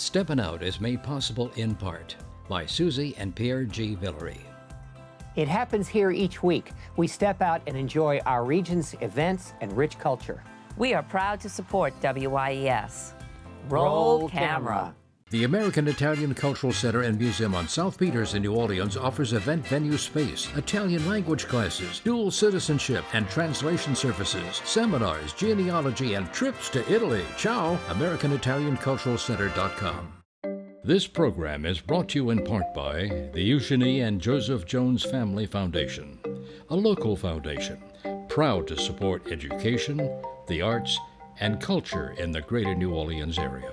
Steppin Out is made possible in part by Susie and Pierre G. Villery. It happens here each week. We step out and enjoy our region's events and rich culture. We are proud to support WYES. Roll camera. The American Italian Cultural Center and Museum on South Peters in New Orleans offers event venue space, Italian language classes, dual citizenship and translation services, seminars, genealogy, and trips to Italy. Ciao! AmericanItalianCulturalCenter.com. This program is brought to you in part by the Eugenie and Joseph Jones Family Foundation, a local foundation proud to support education, the arts, and culture in the greater New Orleans area.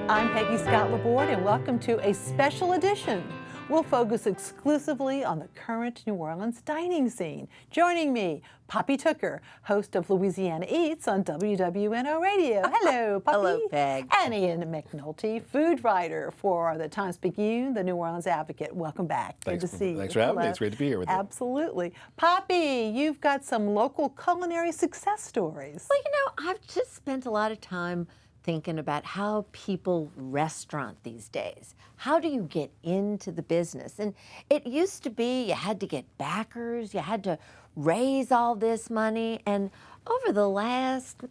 I'm Peggy Scott Laborde, and welcome to a special edition. We'll focus exclusively on the current New Orleans dining scene. Joining me, Poppy Tooker, host of Louisiana Eats on WWNO Radio. Hello, Poppy. Hello, Peg. And Ian McNulty, food writer for the Times-Picayune, the New Orleans Advocate. Welcome back. Thanks, Good to see you. Thanks for having me. Hello. It's great to be here with you. Absolutely. Poppy, you've got some local culinary success stories. Well, you know, I've just spent a lot of time thinking about how people restaurant these days. How do you get into the business? And it used to be you had to get backers, you had to raise all this money, and over the last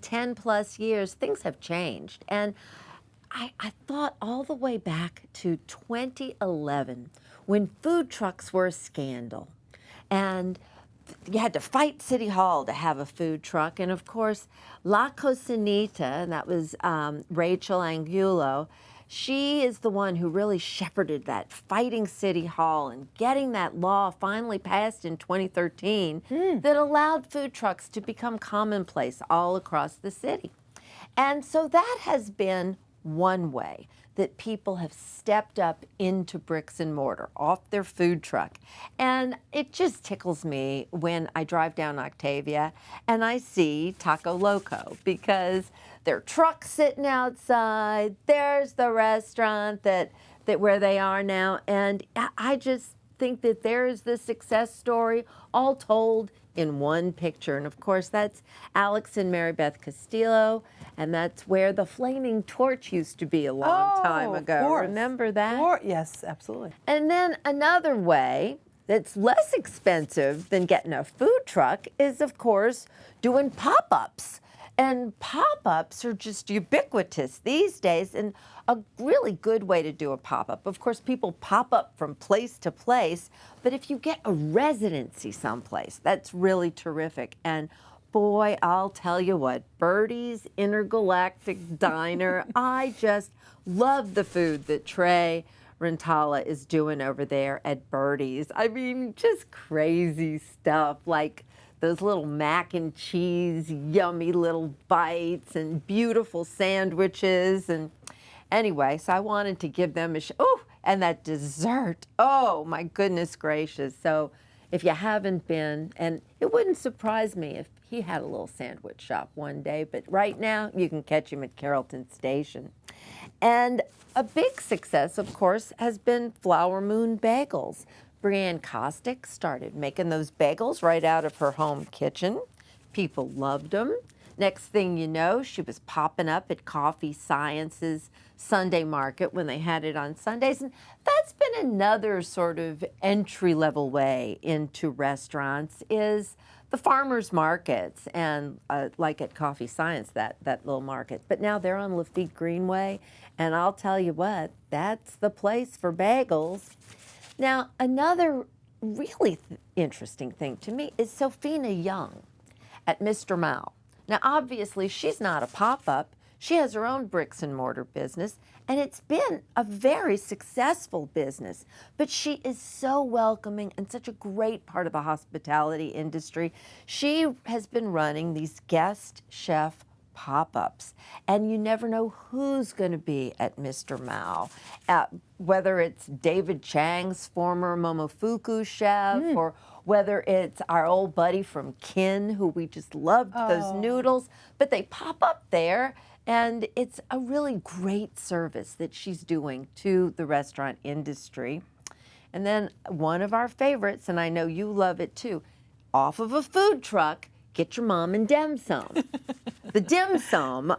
10 plus years, things have changed. And I thought all the way back to 2011 when food trucks were a scandal. And you had to fight City Hall to have a food truck. And of course, La Cocinita, and that was Rachel Angulo, she is the one who really shepherded that, fighting City Hall and getting that law finally passed in 2013 that allowed food trucks to become commonplace all across the city. And so that has been one way that people have stepped up into bricks and mortar, off their food truck. And it just tickles me when I drive down Octavia and I see Taco Loco, because their truck's sitting outside, there's the restaurant that where they are now, and I just think that there's the success story all told in one picture. And of course, that's Alex and Mary Beth Castillo, and that's where the flaming torch used to be a long time ago. Of course. Remember that? Yes, absolutely. And then another way that's less expensive than getting a food truck is, of course, doing pop-ups. And pop-ups are just ubiquitous these days, and a really good way to do a pop-up. Of course, people pop up from place to place, but if you get a residency someplace, that's really terrific. And boy, I'll tell you what, Birdie's Intergalactic Diner, I just love the food that Trey Rentala is doing over there at Birdie's. I mean, just crazy stuff, like those little mac and cheese, yummy little bites and beautiful sandwiches. And anyway, so I wanted to give them a and that dessert. Oh, my goodness gracious. So if you haven't been, and it wouldn't surprise me if he had a little sandwich shop one day, but right now you can catch him at Carrollton Station. And a big success, of course, has been Flower Moon Bagels. Brianne Kostick started making those bagels right out of her home kitchen. People loved them. Next thing you know, she was popping up at Coffee Science's Sunday Market when they had it on Sundays. And that's been another sort of entry-level way into restaurants, is the farmers markets, and like at Coffee Science, that little market. But now they're on Lafitte Greenway, and I'll tell you what, that's the place for bagels. Now, another really interesting thing to me is Sophina Young at Mr. Mao. Now, obviously, she's not a pop-up. She has her own bricks and mortar business, and it's been a very successful business. But she is so welcoming and such a great part of the hospitality industry. She has been running these guest chef pop-ups, and you never know who's going to be at Mr. Mao, whether it's David Chang's former Momofuku chef whether it's our old buddy from Kin, who we just loved those noodles, but they pop up there. And it's a really great service that she's doing to the restaurant industry. And then one of our favorites, and I know you love it too, off of a food truck, get your mom and dim sum. The dim sum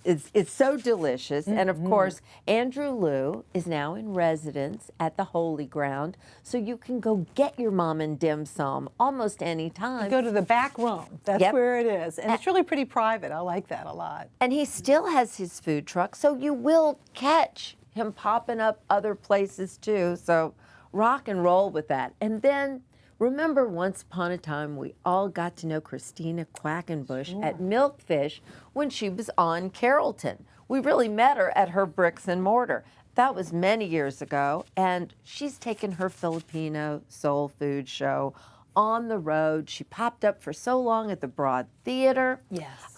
is so delicious. And of course, Andrew Liu is now in residence at the Holy Ground, so you can go get your mom and dim sum almost any time. Go to the back room. That's where it is. And it's really pretty private. I like that a lot. And he still has his food truck, so you will catch him popping up other places too. So rock and roll with that. And then remember, once upon a time, we all got to know Christina Quackenbush at Milkfish when she was on Carrollton. We really met her at her bricks and mortar. That was many years ago, and she's taken her Filipino soul food show on the road. She popped up for so long at the Broad Theater. Yes.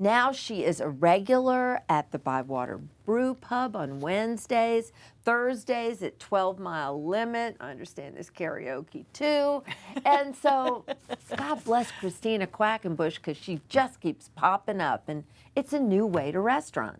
Now she is a regular at the Bywater Brew Pub on Wednesdays, Thursdays at 12 Mile Limit. I understand there's karaoke too. And so God bless Christina Quackenbush, because she just keeps popping up, and it's a new way to restaurant.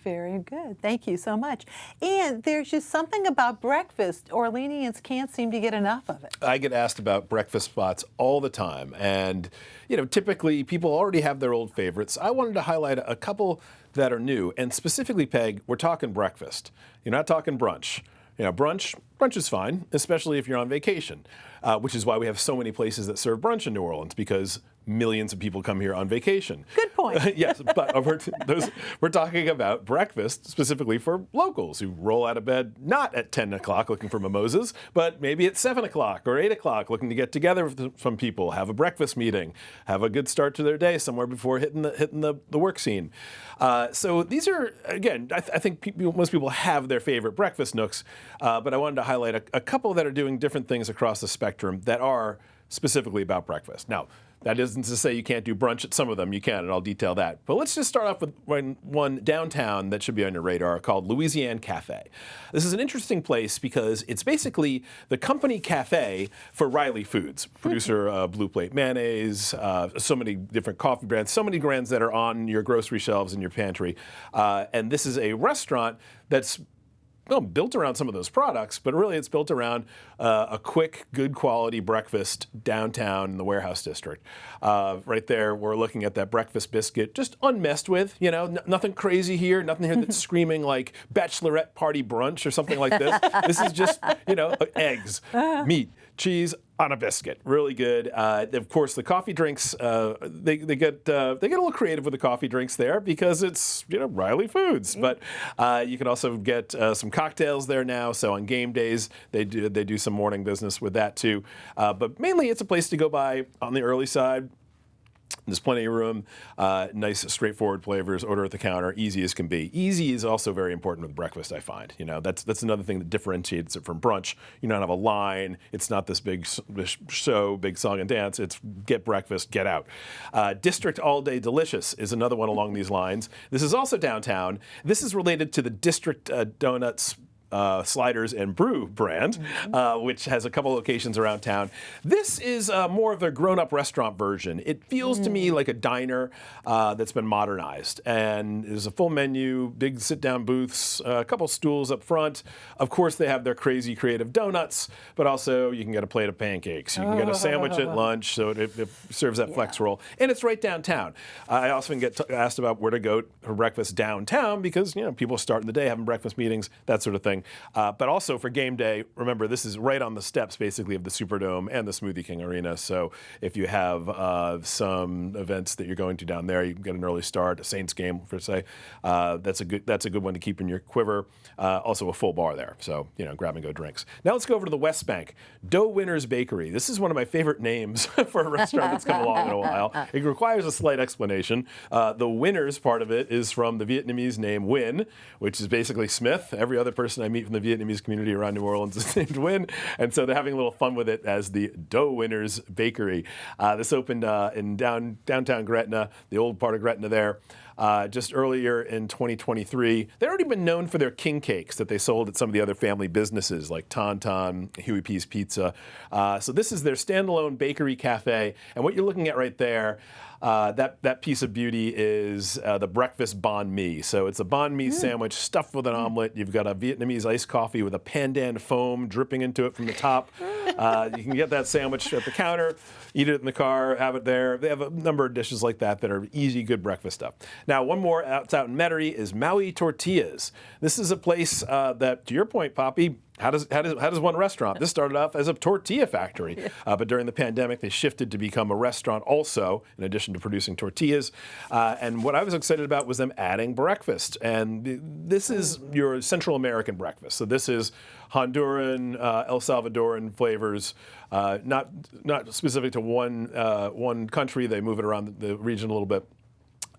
Very good. Thank you so much. And there's just something about breakfast. Orleanians can't seem to get enough of it. I get asked about breakfast spots all the time. And, you know, typically people already have their old favorites. I wanted to highlight a couple that are new. And specifically, Peg, we're talking breakfast. You're not talking brunch. You know, brunch is fine, especially if you're on vacation, which is why we have so many places that serve brunch in New Orleans, because millions of people come here on vacation. Good point. Yes, but we're talking about breakfast specifically for locals who roll out of bed not at 10 o'clock looking for mimosas, but maybe at 7 o'clock or 8 o'clock looking to get together with some people, have a breakfast meeting, have a good start to their day somewhere before hitting the work scene. So these are, again, I think most people have their favorite breakfast nooks, but I wanted to highlight a couple that are doing different things across the spectrum that are specifically about breakfast. Now, that isn't to say you can't do brunch at some of them. You can, and I'll detail that. But let's just start off with one downtown that should be on your radar called Louisiane Cafe. This is an interesting place because it's basically the company cafe for Riley Foods, producer of Blue Plate Mayonnaise, so many different coffee brands, so many brands that are on your grocery shelves in your pantry. And this is a restaurant that's built around some of those products, but really it's built around a quick, good quality breakfast downtown in the Warehouse District. Right there, we're looking at that breakfast biscuit, just unmessed with, you know, nothing crazy here, nothing here that's screaming like bachelorette party brunch or something like this. This is just, you know, eggs, meat, cheese on a biscuit. Really good. Of course, the coffee drinks, they get a little creative with the coffee drinks there because it's, you know, Riley Foods. But you can also get some cocktails there now. So on game days, they do some morning business with that too. But mainly it's a place to go by on the early side. There's plenty of room, nice, straightforward flavors, order at the counter, easy as can be. Easy is also very important with breakfast, I find. You know, that's another thing that differentiates it from brunch. You don't have a line. It's not this big show, big song and dance. It's get breakfast, get out. District All Day Delicious is another one along these lines. This is also downtown. This is related to the District Donuts Sliders and Brew brand, which has a couple locations around town. This is more of a grown-up restaurant version. It feels to me like a diner that's been modernized. And there's a full menu, big sit-down booths, a couple stools up front. Of course, they have their crazy creative donuts, but also you can get a plate of pancakes. You can get a sandwich at lunch, so it serves that flex roll. And it's right downtown. I often get asked about where to go for breakfast downtown because, you know, people starting the day having breakfast meetings, that sort of thing. But also for game day, remember, this is right on the steps, basically, of the Superdome and the Smoothie King Arena. So if you have some events that you're going to down there, you can get an early start, a Saints game, per se. That's a good one to keep in your quiver. Also a full bar there. So, you know, grab and go drinks. Now let's go over to the West Bank. Dough Winners Bakery. This is one of my favorite names for a restaurant that's come along in a while. It requires a slight explanation. The Winners part of it is from the Vietnamese name Win, which is basically Smith. Every other person I meet from the Vietnamese community around New Orleans is named Win, and so they're having a little fun with it as the Dough Winners Bakery. This opened in downtown Gretna, the old part of Gretna there. just earlier in 2023. They'd already been known for their king cakes that they sold at some of the other family businesses like Tauntaun, Huey P's Pizza. So this is their standalone bakery cafe. And what you're looking at right there, that piece of beauty is the breakfast banh mi. So it's a banh mi sandwich stuffed with an omelet. You've got a Vietnamese iced coffee with a pandan foam dripping into it from the top. You can get that sandwich at the counter, eat it in the car, have it there. They have a number of dishes like that are easy, good breakfast stuff. Now, one more out in Metairie is Maui Tortillas. This is a place that, to your point, Poppy, how does one restaurant? This started off as a tortilla factory, but during the pandemic, they shifted to become a restaurant also, in addition to producing tortillas. And what I was excited about was them adding breakfast. And this is your Central American breakfast. So this is Honduran, El Salvadoran flavors, not specific to one country. They move it around the region a little bit.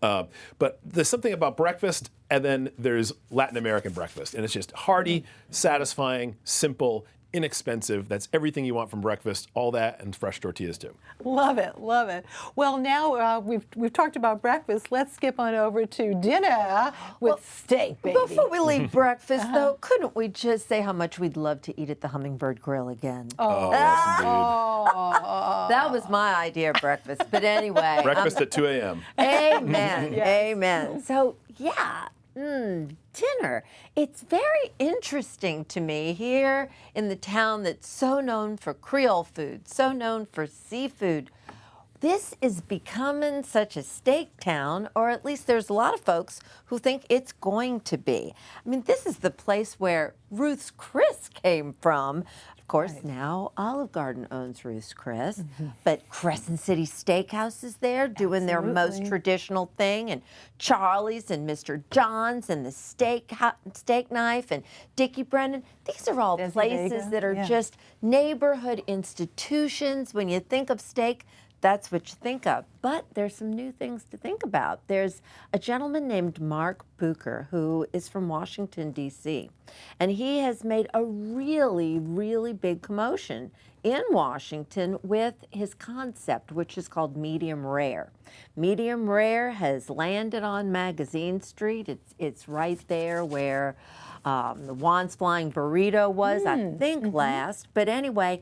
But there's something about breakfast, and then there's Latin American breakfast. And it's just hearty, satisfying, simple, inexpensive. That's everything you want from breakfast, all that, and fresh tortillas too. Love it, love it. Well, now we've talked about breakfast. Let's skip on over to dinner with steak, baby. Before we leave breakfast, though, couldn't we just say how much we'd love to eat at the Hummingbird Grill again? Oh, yes, indeed. That was my idea of breakfast. But anyway. Breakfast at 2 a.m. Amen, amen. So, yeah. Dinner. It's very interesting to me here in the town that's so known for Creole food, so known for seafood. This is becoming such a steak town, or at least there's a lot of folks who think it's going to be. I mean, this is the place where Ruth's Chris came from. Of course, now Olive Garden owns Ruth's Chris, but Crescent City Steakhouse is there doing their most traditional thing, and Charlie's and Mr. John's and the steak knife and Dickie Brennan. These are all places that are just neighborhood institutions. When you think of steak, that's what you think of. But there's some new things to think about. There's a gentleman named Mark Bucher who is from Washington, D.C., and he has made a really, really big commotion in Washington with his concept, which is called medium rare. Medium rare has landed on Magazine Street. It's right there where the Juan's Flying Burrito was, I think, last. But anyway,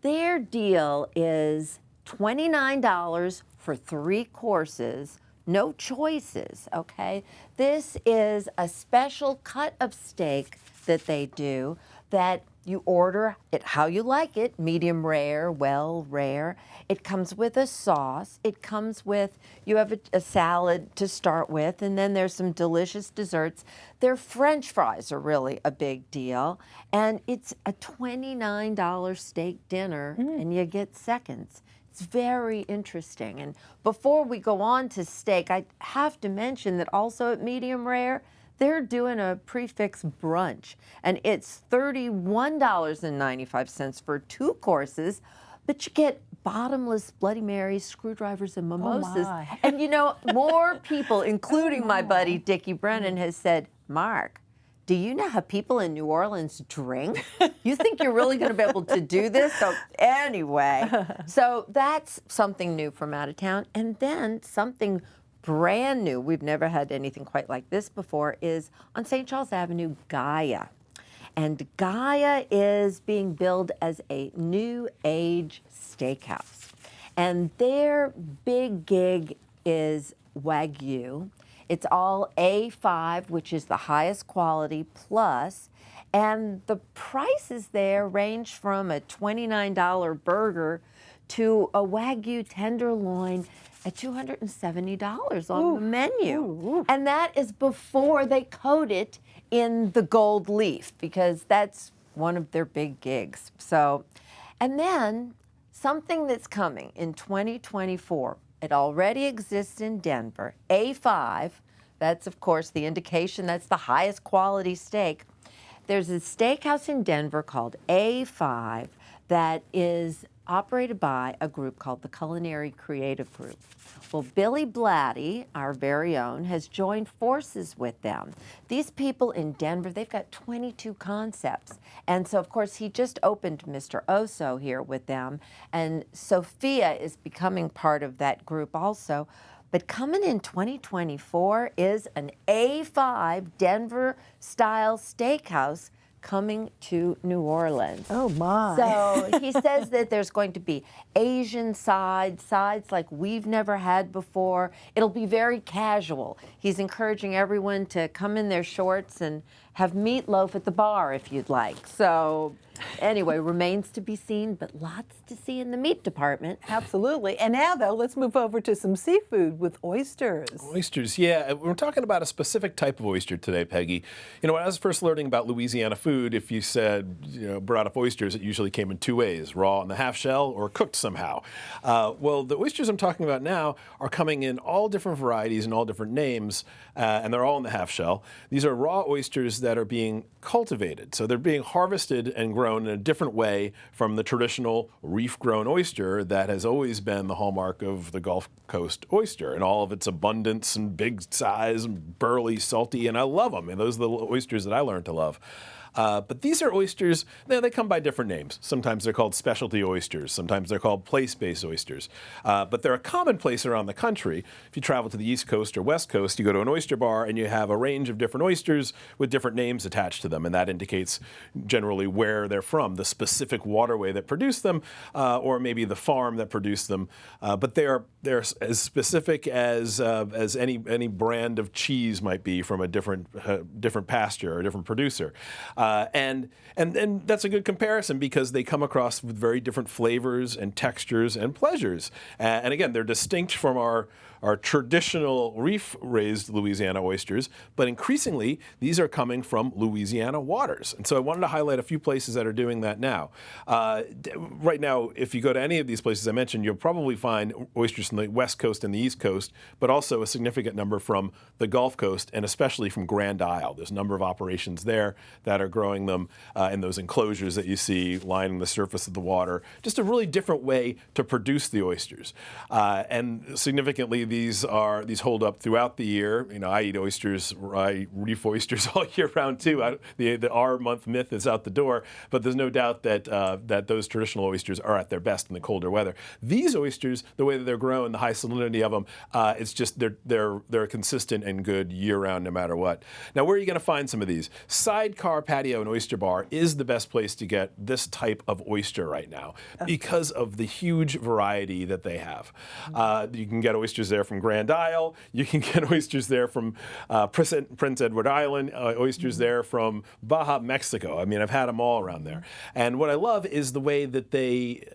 their deal is $29 for 3 courses, no choices, okay? This is a special cut of steak that they do that you order it how you like it, medium rare, well rare. It comes with a sauce. It comes with, you have a salad to start with, and then there's some delicious desserts. Their French fries are really a big deal. And it's a $29 steak dinner, and you get seconds. It's very interesting. And before we go on to steak, I have to mention that also at medium rare, they're doing a prefix brunch, and it's $31.95 for 2 courses, but you get bottomless Bloody Marys, screwdrivers, and mimosas. Oh, my. And you know, more people, including my buddy Dickie Brennan, has said, Mark, do you know how people in New Orleans drink? You think you're really going to be able to do this? So anyway, so that's something new from out of town. And then something brand new, we've never had anything quite like this before, is on St. Charles Avenue, Gaia. And Gaia is being billed as a new age steakhouse. And their big gig is Wagyu. It's all A5, which is the highest quality, plus, and the prices there range from a $29 burger to a Wagyu tenderloin at $270 on the menu. And that is before they coat it in the gold leaf, because that's one of their big gigs. So, and then something that's coming in 2024. It already exists in Denver. A5, that's of course the indication that's the highest quality steak. There's a steakhouse in Denver called A5 that is operated by a group called the Culinary Creative Group. Well, Billy Blatty, our very own, has joined forces with them. These people in Denver, they've got 22 concepts. And so, of course, he just opened Mr. Oso here with them. And Sophia is becoming part of that group also. But coming in 2024 is an A5 Denver-style steakhouse coming to New Orleans. Oh, my. So he says that there's going to be Asian sides like we've never had before. It'll be very casual. He's encouraging everyone to come in their shorts and have meatloaf at the bar if you'd like. So anyway, remains to be seen, but lots to see in the meat department. Absolutely. And now, though, let's move over to some seafood with oysters. Oysters, yeah. We're talking about a specific type of oyster today, Peggy. You know, when I was first learning about Louisiana food, if you said, brought up oysters, it usually came in two ways, raw in the half shell or cooked somehow. Well, the oysters I'm talking about now are coming in all different varieties and all different names, and they're all in the half shell. These are raw oysters that are being cultivated. So they're being harvested and grown in a different way from the traditional reef-grown oyster that has always been the hallmark of the Gulf Coast oyster and all of its abundance and big size and burly, salty, and I love them. And those are the oysters that I learned to love. But these are oysters, they come by different names. Sometimes they're called specialty oysters. Sometimes they're called place-based oysters. But they're a commonplace around the country. If you travel to the East Coast or West Coast, you go to an oyster bar and you have a range of different oysters with different names attached to them. And that indicates generally where they're from, the specific waterway that produced them, or maybe the farm that produced them. But they're as specific as any brand of cheese might be from a different pasture or a different producer. And that's a good comparison because they come across with very different flavors and textures and pleasures. And again, they're distinct from our traditional reef-raised Louisiana oysters, but increasingly, these are coming from Louisiana waters. And so I wanted to highlight a few places that are doing that now. Right now, if you go to any of these places I mentioned, you'll probably find oysters from the West Coast and the East Coast, but also a significant number from the Gulf Coast and especially from Grand Isle. There's a number of operations there that are growing them in those enclosures that you see lining the surface of the water. Just a really different way to produce the oysters. And significantly, these hold up throughout the year. I eat oysters, reef oysters all year round too. The R-month myth is out the door, but there's no doubt that those traditional oysters are at their best in the colder weather. These oysters, the way that they're grown, the high salinity of them, it's just they're consistent and good year round no matter what. Now, where are you going to find some of these? Sidecar Patio and Oyster Bar is the best place to get this type of oyster right now because of the huge variety that they have. You can get oysters there from Grand Isle. You can get oysters there from Prince Edward Island, oysters there from Baja, Mexico. I mean, I've had them all around there. And what I love is the way that they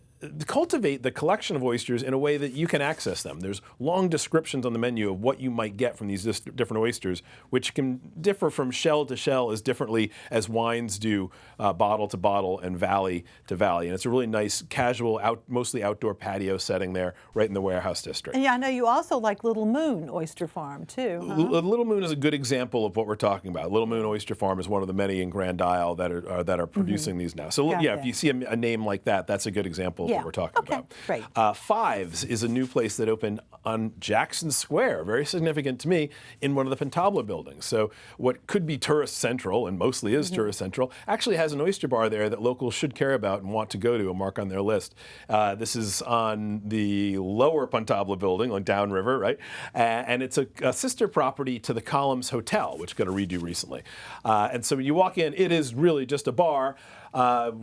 cultivate the collection of oysters in a way that you can access them. There's long descriptions on the menu of what you might get from these different oysters, which can differ from shell to shell as differently as wines do bottle to bottle and valley to valley. And it's a really nice, casual, mostly outdoor patio setting there right in the warehouse district. And yeah, I know you also like Little Moon Oyster Farm, too. Huh? Little Moon is a good example of what we're talking about. Little Moon Oyster Farm is one of the many in Grand Isle that are producing these now. So yeah, if you see a name like that, that's a good example of what we're talking about. Great. Fives is a new place that opened on Jackson Square, very significant to me, in one of the Pentabla buildings. So what could be tourist central, and mostly is tourist central, actually has an oyster bar there that locals should care about and want to go to and mark on their list. This is on the lower Pentabla building, like downriver, right? And it's a sister property to the Columns Hotel, which got a redo recently. And so when you walk in, it is really just a bar.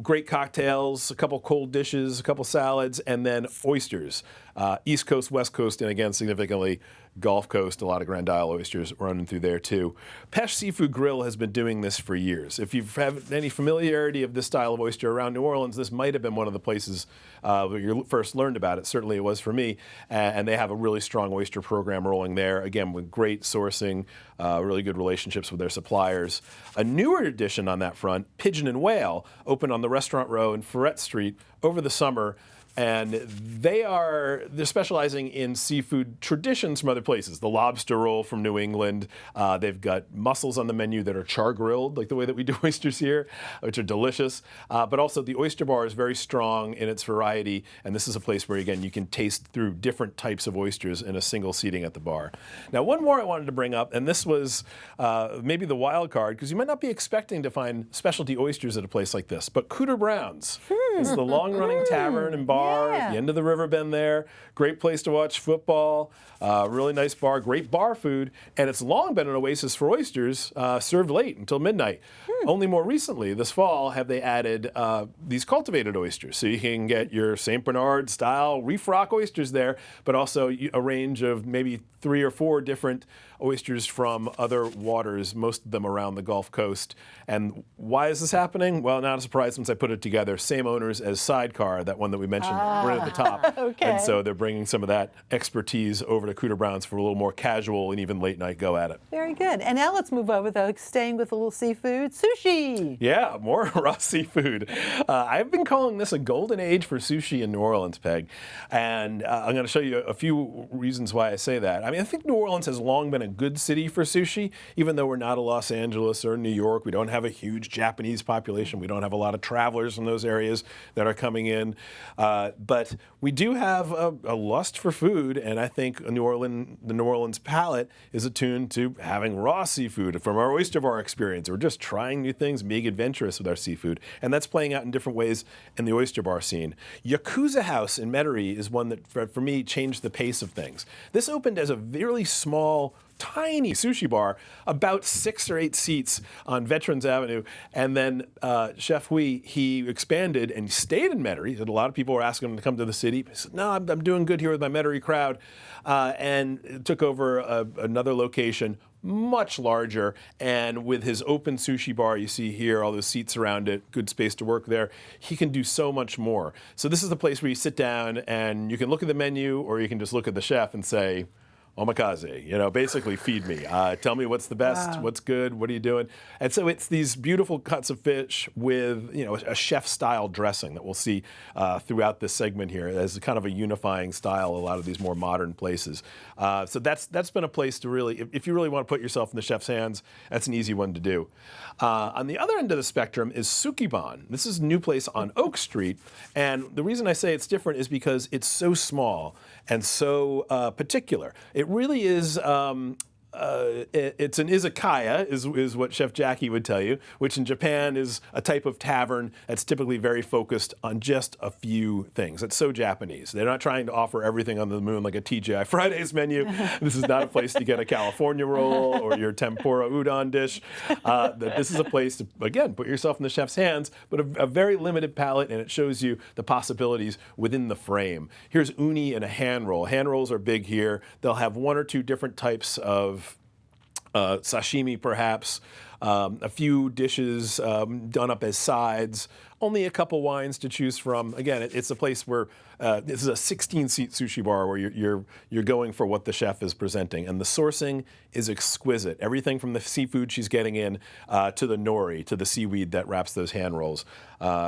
Great cocktails, a couple cold dishes, a couple salads, and then oysters. East Coast, West Coast, and again, significantly, Gulf Coast, a lot of Grand Isle oysters running through there too. Pesh Seafood Grill has been doing this for years. If you have any familiarity of this style of oyster around New Orleans, this might have been one of the places where you first learned about it. Certainly it was for me. And they have a really strong oyster program rolling there, again, with great sourcing, really good relationships with their suppliers. A newer addition on that front, Pigeon and Whale, opened on the Restaurant Row in Ferret Street over the summer. And they're specializing in seafood traditions from other places. The lobster roll from New England. They've got mussels on the menu that are char grilled, like the way that we do oysters here, which are delicious. But also the oyster bar is very strong in its variety. And this is a place where, again, you can taste through different types of oysters in a single seating at the bar. Now, one more I wanted to bring up, and this was maybe the wild card, because you might not be expecting to find specialty oysters at a place like this, but Cooter Brown's. It's the long-running tavern and bar at the end of the river bend there. Great place to watch football. Really nice bar, great bar food, and it's long been an oasis for oysters, served late until midnight. Only more recently, this fall, have they added these cultivated oysters. So you can get your St. Bernard style reef rock oysters there, but also a range of maybe 3 or 4 different oysters from other waters, most of them around the Gulf Coast. And why is this happening? Well, not a surprise once I put it together. Same owners as Sidecar, that one that we mentioned right at the top. Okay. And so they're bringing some of that expertise over to Cooter Brown's for a little more casual and even late night go at it. Very good. And now let's move over, though, staying with a little seafood, sushi. Yeah, more raw seafood. I've been calling this a golden age for sushi in New Orleans, Peg. And I'm going to show you a few reasons why I say that. I mean, I think New Orleans has long been a good city for sushi, even though we're not a Los Angeles or New York. We don't have a huge Japanese population. We don't have a lot of travelers from those areas that are coming in. But we do have a lust for food, and I think the New Orleans palate is attuned to having raw seafood. From our oyster bar experience, we're just trying new things, being adventurous with our seafood, and that's playing out in different ways in the oyster bar scene. Yakuza House in Metairie is one that, for me, changed the pace of things. This opened as a really small, tiny sushi bar, about 6 or 8 seats on Veterans Avenue. And then Chef Hui, he expanded and stayed in Metairie. A lot of people were asking him to come to the city. He said, no, I'm doing good here with my Metairie crowd. And took over another location, much larger, and with his open sushi bar, you see here, all those seats around it, good space to work there, he can do so much more. So this is the place where you sit down and you can look at the menu, or you can just look at the chef and say, omakase, basically feed me. Tell me what's the best, what's good, what are you doing? And so it's these beautiful cuts of fish with, a chef-style dressing that we'll see throughout this segment here as kind of a unifying style, a lot of these more modern places. So that's been a place to really, if you really want to put yourself in the chef's hands, that's an easy one to do. On the other end of the spectrum is Sukiban. This is a new place on Oak Street, and the reason I say it's different is because it's so small and so particular. It really is, it's an izakaya, is what Chef Jackie would tell you, which in Japan is a type of tavern that's typically very focused on just a few things. It's so Japanese. They're not trying to offer everything under the moon like a TGI Fridays menu. This is not a place to get a California roll or your tempura udon dish. This is a place to, again, put yourself in the chef's hands, but a very limited palette, and it shows you the possibilities within the frame. Here's uni and a hand roll. Hand rolls are big here. They'll have 1 or 2 different types of sashimi, perhaps, a few dishes done up as sides, only a couple wines to choose from. Again, it's a place where this is a 16-seat sushi bar where you're going for what the chef is presenting, and the sourcing is exquisite. Everything from the seafood she's getting in to the nori, to the seaweed that wraps those hand rolls,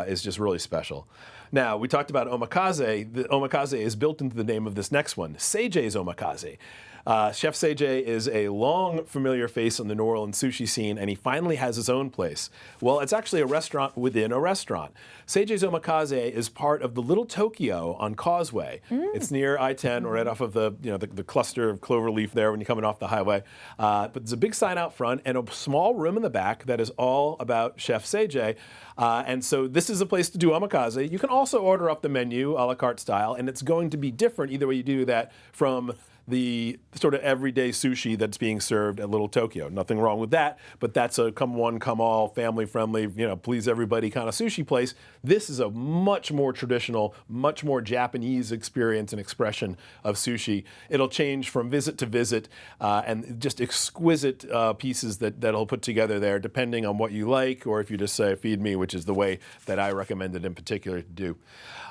is just really special. Now, we talked about omakase. The omakase is built into the name of this next one, Seijei's Omakase. Chef Seijei is a long familiar face on the New Orleans sushi scene, and he finally has his own place. Well, it's actually a restaurant within a restaurant. Seijei's Omakase is part of the Little Tokyo on Causeway. It's near I-10, right off of the cluster of cloverleaf there when you're coming off the highway. But there's a big sign out front and a small room in the back that is all about Chef Seijei. And so this is a place to do omakase. You can also order off the menu, a la carte style, and it's going to be different either way you do that from the sort of everyday sushi that's being served at Little Tokyo. Nothing wrong with that, but that's a come one, come all, family-friendly, please everybody kind of sushi place. This is a much more traditional, much more Japanese experience and expression of sushi. It'll change from visit to visit, and just exquisite pieces that'll put together there, depending on what you like, or if you just say, feed me, which is the way that I recommend it in particular to do.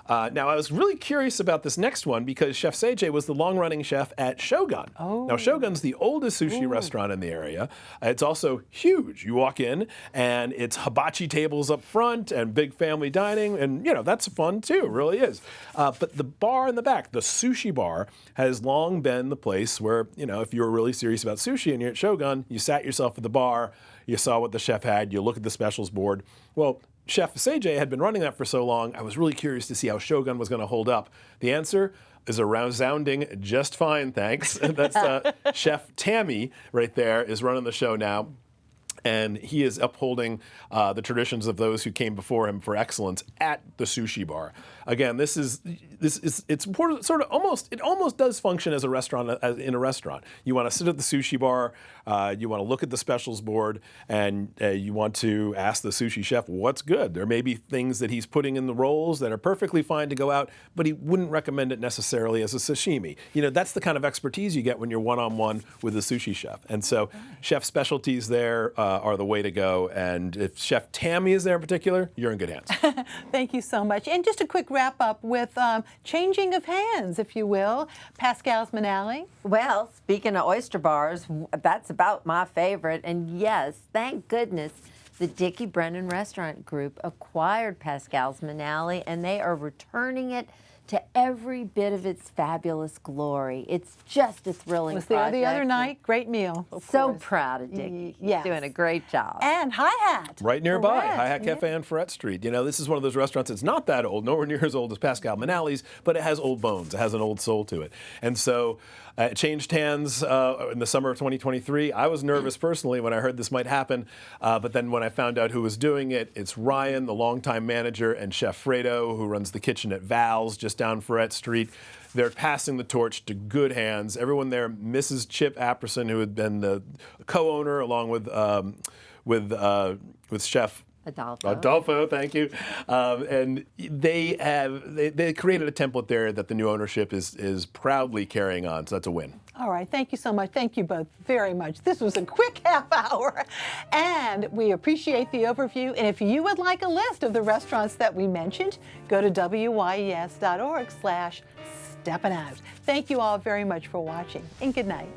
Now, I was really curious about this next one because Chef Seijei was the long-running chef at Shogun. Now, Shogun's the oldest sushi restaurant in the area. It's also huge. You walk in, and it's hibachi tables up front and big family dining, and, that's fun, too. It really is. But the bar in the back, the sushi bar, has long been the place where, if you were really serious about sushi and you're at Shogun, you sat yourself at the bar, you saw what the chef had, you look at the specials board. Well, Chef Seijei had been running that for so long, I was really curious to see how Shogun was going to hold up. The answer is a resounding just fine, thanks. That's Chef Tammy right there is running the show now. And he is upholding the traditions of those who came before him for excellence at the sushi bar. Again, it's important. It almost does function as a restaurant, in a restaurant. You want to sit at the sushi bar, you want to look at the specials board, and you want to ask the sushi chef what's good. There may be things that he's putting in the rolls that are perfectly fine to go out, but he wouldn't recommend it necessarily as a sashimi. That's the kind of expertise you get when you're one-on-one with a sushi chef. And so, chef specialties there are the way to go. And if Chef Tammy is there in particular, you're in good hands. Thank you so much. And just a quick wrap up with changing of hands, if you will. Pascal's Manali. Well, speaking of oyster bars, that's about my favorite. And yes, thank goodness the Dickie Brennan Restaurant Group acquired Pascal's Manali, and they are returning it to every bit of its fabulous glory. It's just a thrilling Was there project. the other night. Great meal. So proud of Dickie. Yes. He's doing a great job. And Hi-Hat. Right nearby, Ferret. Hi-Hat Cafe on Ferret Street. This is one of those restaurants that's not that old, nowhere near as old as Pascal Manali's, but it has old bones. It has an old soul to it. And so it changed hands in the summer of 2023. I was nervous personally when I heard this might happen, but then when I found out who was doing it, it's Ryan, the longtime manager, and Chef Fredo, who runs the kitchen at Val's just down Ferret Street. They're passing the torch to good hands. Everyone there, Mrs. Chip Apperson, who had been the co-owner along with Chef Adolfo, thank you. And they created a template there that the new ownership is proudly carrying on. So that's a win. All right, thank you so much. Thank you both very much. This was a quick half hour, and we appreciate the overview. And if you would like a list of the restaurants that we mentioned, go to wyes.org/Steppin Out. Thank you all very much for watching, and good night.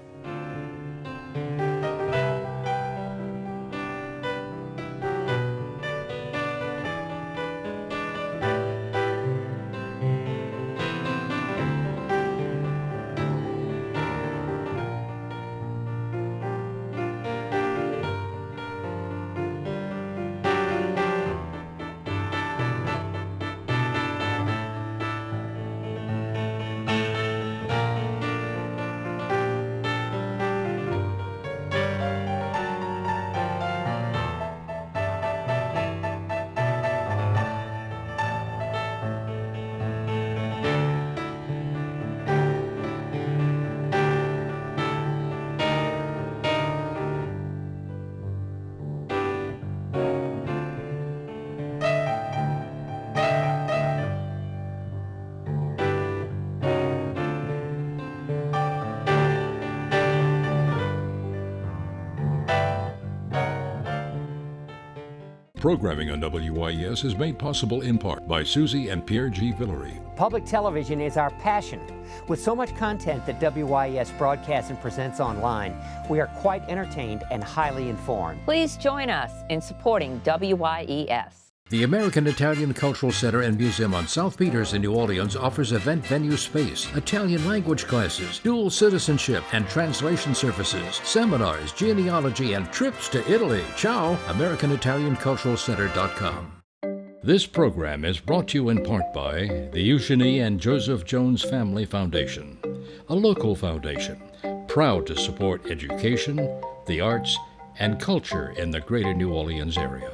Programming on WYES is made possible in part by Susie and Pierre G. Villery. Public television is our passion. With so much content that WYES broadcasts and presents online, we are quite entertained and highly informed. Please join us in supporting WYES. The American Italian Cultural Center and Museum on South Peters in New Orleans offers event venue space, Italian language classes, dual citizenship and translation services, seminars, genealogy, and trips to Italy. Ciao, AmericanItalianCulturalCenter.com. This program is brought to you in part by the Eugenie and Joseph Jones Family Foundation, a local foundation proud to support education, the arts, and culture in the greater New Orleans area.